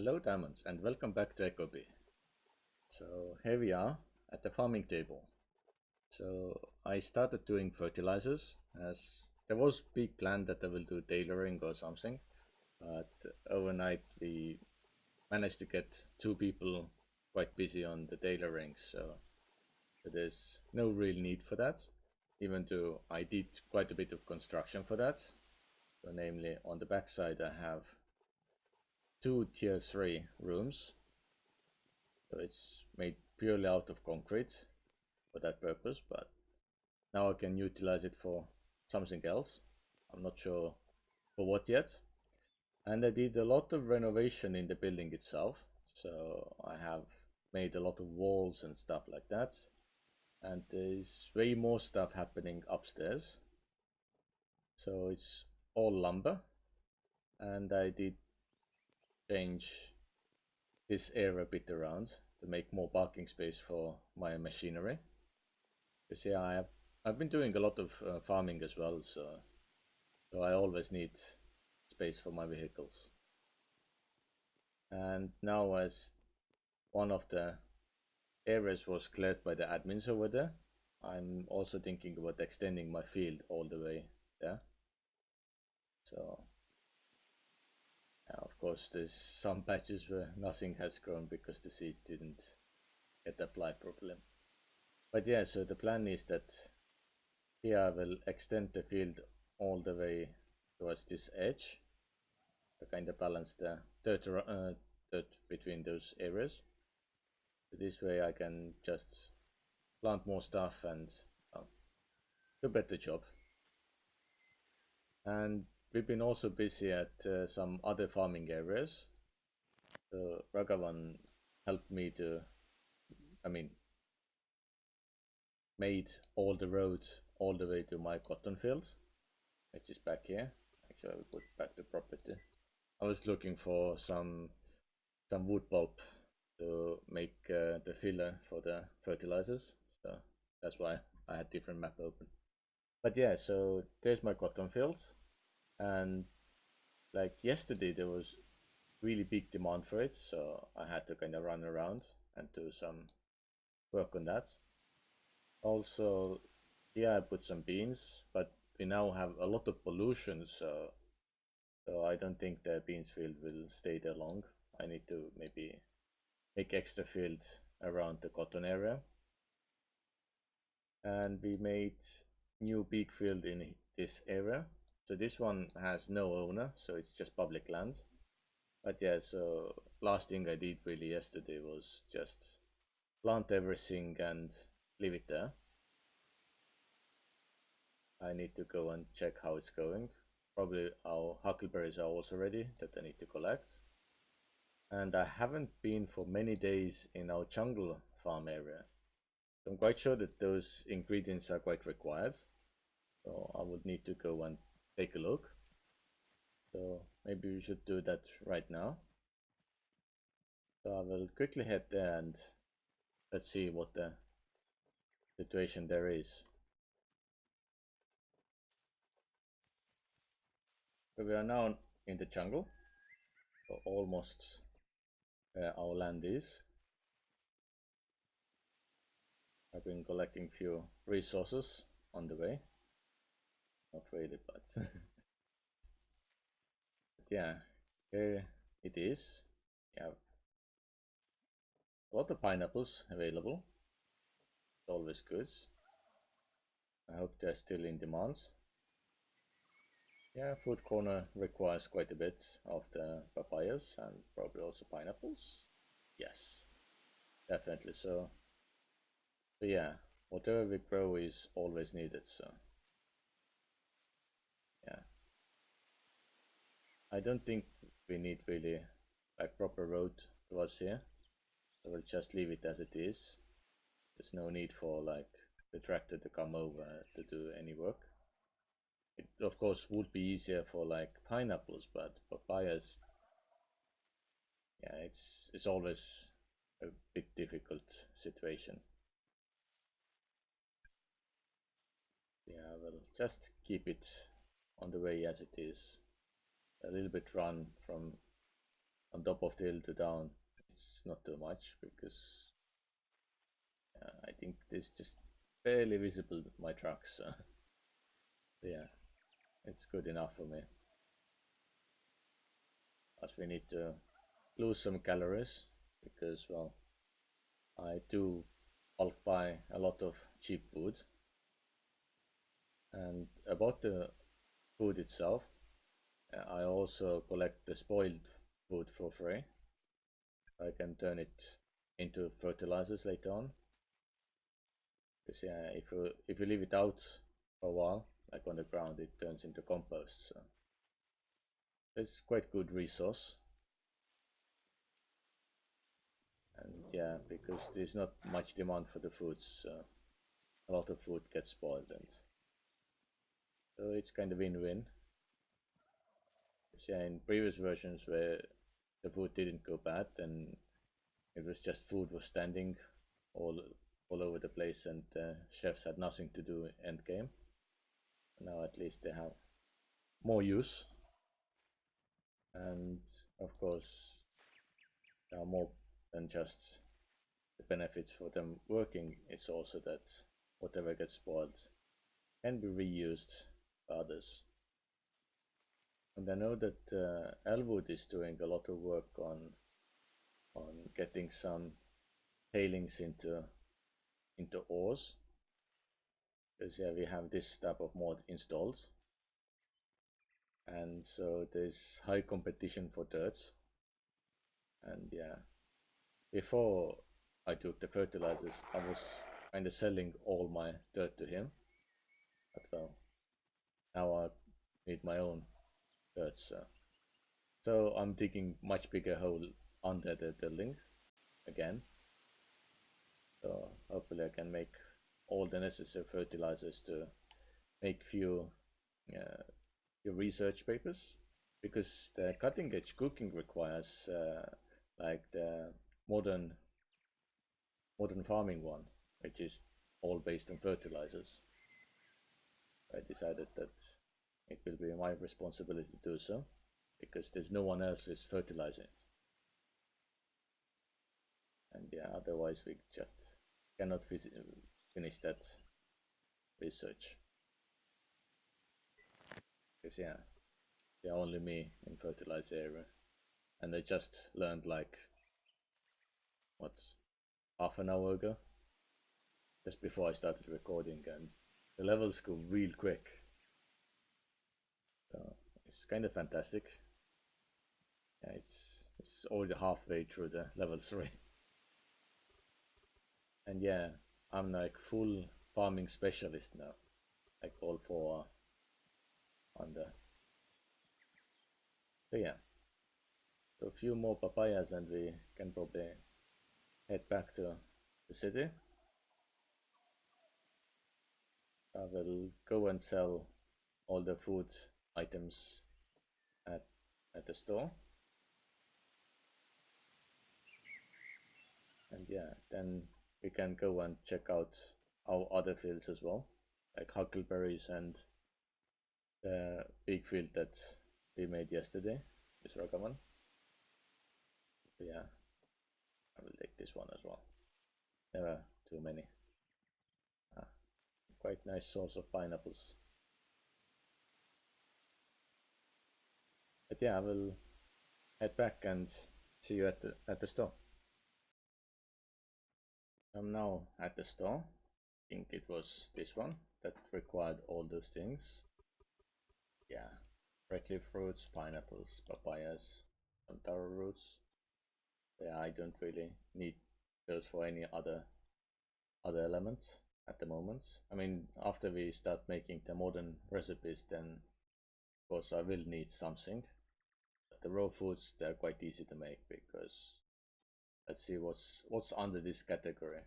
Hello Diamonds and welcome back to Ecobee. So here we are at the farming table. So I started doing fertilizers as there was big plan that I will do tailoring or something, but overnight we managed to get two people quite busy on the tailoring, so there's no real need for that, even though I did quite a bit of construction for that. So namely on the back side I have two tier 3 rooms. So it's made purely out of concrete for that purpose, but now I can utilize it for something else. I'm not sure for what yet. And I did a lot of renovation in the building itself. So I have made a lot of walls and stuff like that. And there's way more stuff happening upstairs. So it's all lumber. And I did change this area a bit around to make more parking space for my machinery. Because yeah, I've been doing a lot of farming as well, so I always need space for my vehicles. And now as one of the areas was cleared by the admins over there, I'm also thinking about extending my field all the way there. So yeah, of course there's some patches where nothing has grown because the seeds didn't get applied properly. But yeah, so the plan is that here I will extend the field all the way towards this edge to kind of balance the dirt between those areas. So this way I can just plant more stuff and do a better job. And we've been also busy at some other farming areas. So Ragavan helped me to, made all the roads all the way to my cotton fields, which is back here. Actually, I will put back the property. I was looking for some wood pulp to make the filler for the fertilizers, so that's why I had different map open. But yeah, so there's my cotton fields, and like yesterday there was really big demand for it, so I had to kind of run around and do some work on that. Also, yeah, I put some beans, but we now have a lot of pollution, so I don't think the beans field will stay there long. I need to maybe make extra field around the cotton area. And we made new big field in this area. So this one has no owner, so it's just public land. But yeah, so last thing I did really yesterday was just plant everything and leave it there. I need to go and check how it's going. Probably our huckleberries are also ready that I need to collect. And I haven't been for many days in our jungle farm area. So I'm quite sure that those ingredients are quite required. So I would need to go and take a look. So maybe we should do that right now. So I will quickly head there and let's see what the situation there is. So we are now in the jungle, so almost where our land is. I've been collecting few resources on the way. Not really, but, but yeah, here it is. We have a lot of pineapples available. It's always good. I hope they're still in demand. Yeah, Food Corner requires quite a bit of the papayas and probably also pineapples. Yes, definitely so. So yeah, whatever we grow is always needed, so yeah. I don't think we need really like proper road towards here, so we'll just leave it as it is. There's no need for like the tractor to come over to do any work. It of course would be easier for like pineapples, but papayas, yeah, it's always a bit difficult situation. Yeah, we'll just keep it on the way as it is. A little bit run from on top of the hill to down, it's not too much because I think this just barely visible my trucks. So yeah, it's good enough for me. But we need to lose some calories because, well, I do bulk buy a lot of cheap food. And about the food itself, I also collect the spoiled food for free. I can turn it into fertilizers later on. Because yeah, if you leave it out for a while, like on the ground, it turns into compost. So it's quite good resource. And yeah, because there's not much demand for the foods, so a lot of food gets spoiled, and so it's kind of win-win. Yeah, in previous versions where the food didn't go bad, then it was just food was standing all all over the place, and chefs had nothing to do end game. Now at least they have more use, and of course there are more than just the benefits for them working. It's also that whatever gets spoiled can be reused by others. And I know that Elwood is doing a lot of work on getting some tailings into ores, because yeah, we have this type of mod installed, and so there's high competition for dirts. And yeah, before I took the fertilizers, I was kind of selling all my dirt to him, but well, now I need my own dirt, so I'm digging much bigger hole under the building again. So hopefully I can make all the necessary fertilizers to make few research papers, because the cutting edge cooking requires like the modern farming one, which is all based on fertilizers. I decided that it will be my responsibility to do so, because there's no one else who is fertilizing it. And yeah, otherwise we just cannot finish that research. Because yeah, there are only me in fertilizer area, and I just learned like what, half an hour ago, just before I started recording, and the levels go real quick. So it's kind of fantastic. Yeah, it's already halfway through the level 3. And yeah, I'm like full farming specialist now, like all 4 under. So yeah, so a few more papayas and we can probably head back to the city. I will go and sell all the food items at the store. And yeah, then we can go and check out our other fields as well, like huckleberries and the big field that we made yesterday, this Ragavan. But yeah, I will take this one as well. Never too many. Quite nice source of pineapples. But yeah, I will head back and see you at the store. I'm now at the store. I think it was this one that required all those things. Yeah, red leaf fruits, pineapples, papayas, some taro roots. Yeah, I don't really need those for any other elements at the moment. I mean, after we start making the modern recipes, then of course I will need something. But the raw foods, they're quite easy to make, because let's see what's under this category.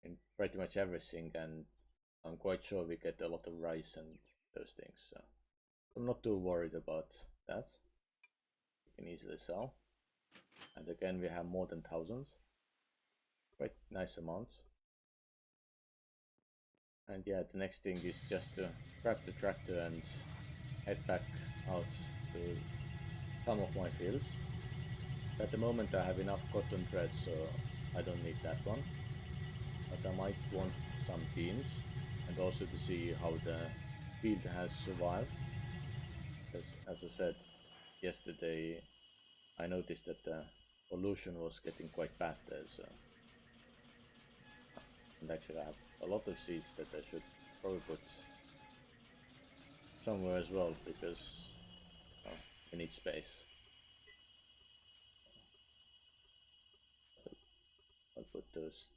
In pretty much everything, and I'm quite sure we get a lot of rice and those things, so I'm not too worried about that. We can easily sell. And again, we have more than 1,000. Quite nice amount. And yeah, the next thing is just to grab the tractor and head back out to some of my fields. At the moment I have enough cotton thread, so I don't need that one. But I might want some beans, and also to see how the field has survived. Because as I said yesterday, I noticed that the pollution was getting quite bad there, so... And actually I have a lot of seeds that I should probably put somewhere as well, because well, we need space. I'll put those...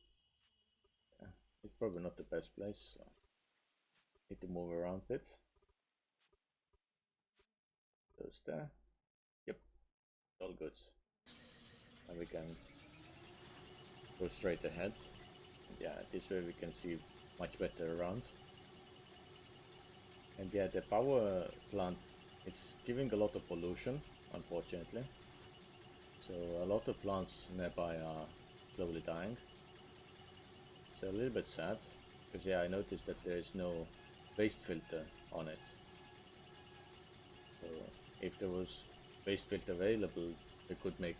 it's probably not the best place, so need to move around a bit. Those there. Yep, all good. And we can go straight ahead. Yeah, this way we can see much better around. And yeah, the power plant is giving a lot of pollution, unfortunately. So a lot of plants nearby are slowly dying. It's a little bit sad, because yeah, I noticed that there is no waste filter on it. So if there was waste filter available, we could make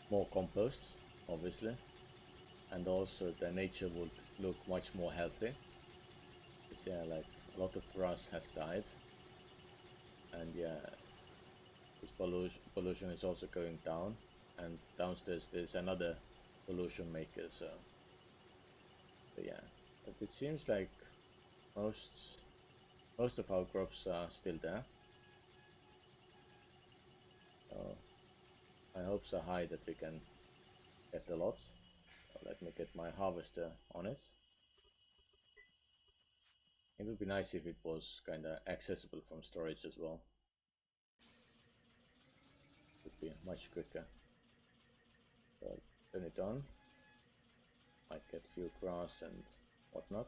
more compost, obviously. And also the nature would look much more healthy. Because yeah, like a lot of grass has died. And yeah, this pollution is also going down. And downstairs there's another pollution maker, so... But yeah, but it seems like most of our crops are still there. So my hopes are high that we can get a lot. So let me get my harvester on it. It would be nice if it was kinda accessible from storage as well. It would be much quicker. So I'll turn it on. Might get few grass and whatnot.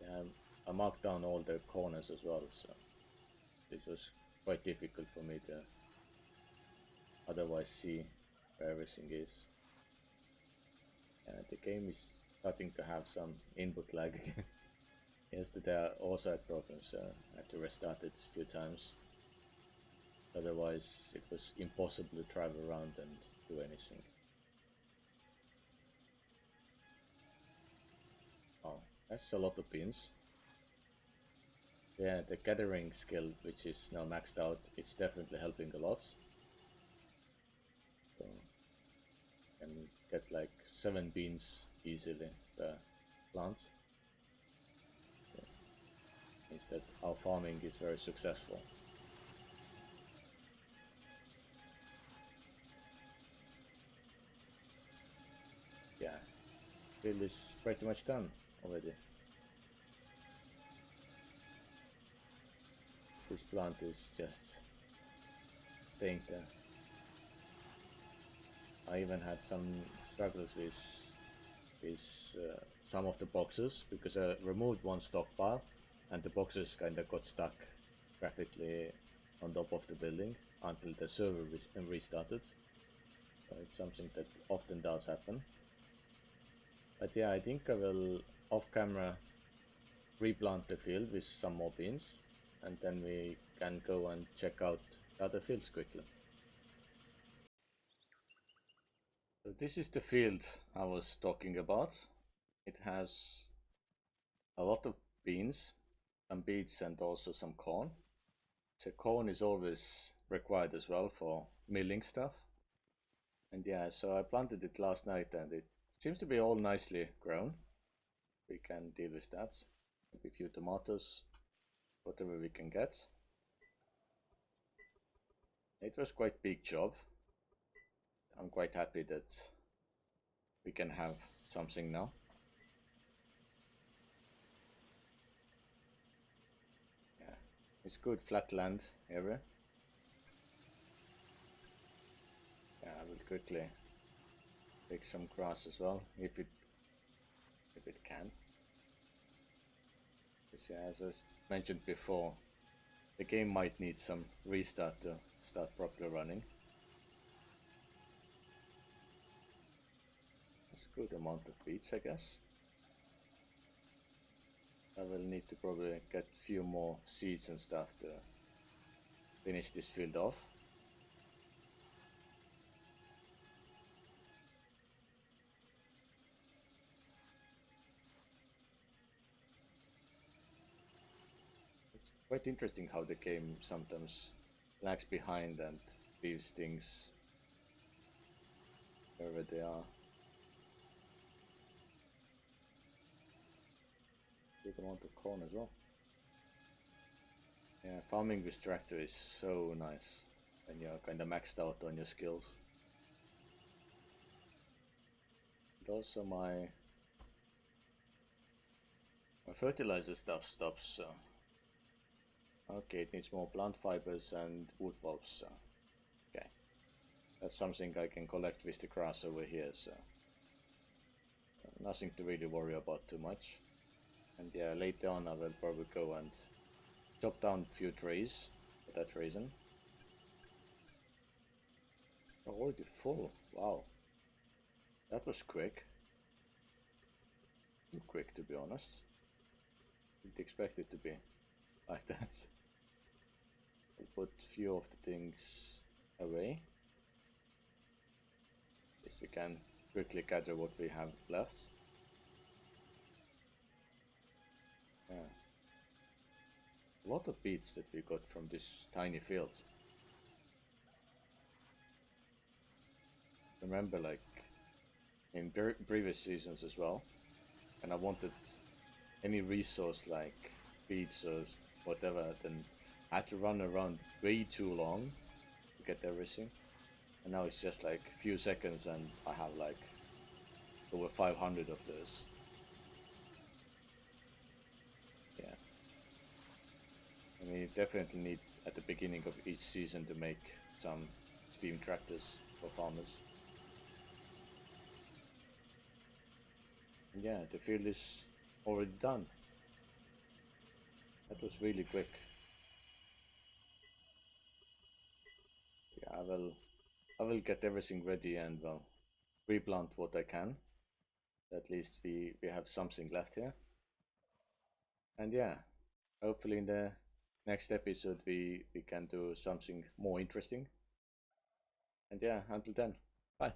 Yeah, I marked down all the corners as well, so it was quite difficult for me to otherwise see where everything is. The game is starting to have some input lag again. Yesterday I also had problems, so I had to restart it a few times. Otherwise it was impossible to drive around and do anything. Oh, that's a lot of beans. Yeah, the gathering skill, which is now maxed out, it's definitely helping a lot. So, can get like 7 beans easily per plant. Yeah. Means that our farming is very successful. Yeah, field is pretty much done already. This plant is just staying there. I even had some struggles with some of the boxes, because I removed one stockpile and the boxes kinda got stuck graphically on top of the building until the server restarted. So it's something that often does happen. But yeah, I think I will off camera replant the field with some more beans, and then we can go and check out the other fields quickly. So this is the field I was talking about. It has a lot of beans, some beets and also some corn. So corn is always required as well for milling stuff. And yeah, so I planted it last night and it seems to be all nicely grown. We can deal with that. Maybe a few tomatoes, whatever we can get. It was quite big job. I'm quite happy that we can have something now. Yeah, it's good flat land area. Yeah, I will quickly take some grass as well if it can. Because yeah, as I mentioned before, the game might need some restart to start properly running. It's a good amount of beets, I guess. I will need to probably get a few more seeds and stuff to finish this field off. It's quite interesting how the game sometimes lags behind and leaves things wherever they are. Big amount of corn as well. Yeah, farming with tractor is so nice when you're kinda maxed out on your skills. But also my fertilizer stuff stops, so okay, it needs more plant fibers and wood pulps, so okay. That's something I can collect with the grass over here, so nothing to really worry about too much. And yeah, later on I will probably go and chop down a few trees for that reason. Already full, wow. That was quick. Too quick, to be honest. Didn't expect it to be like that. I'll put a few of the things away. At least we can quickly gather what we have left. Yeah. A lot of beets that we got from this tiny field. Remember, like in previous seasons as well, and I wanted any resource like beets or whatever, then I had to run around way too long to get everything. And now it's just like a few seconds and I have like over 500 of those. Yeah. I mean, you definitely need at the beginning of each season to make some steam tractors for farmers. And yeah, the field is already done. That was really quick. Yeah, I will get everything ready and well replant what I can. At least we have something left here. And yeah, hopefully in the next episode we can do something more interesting. And yeah, until then, bye.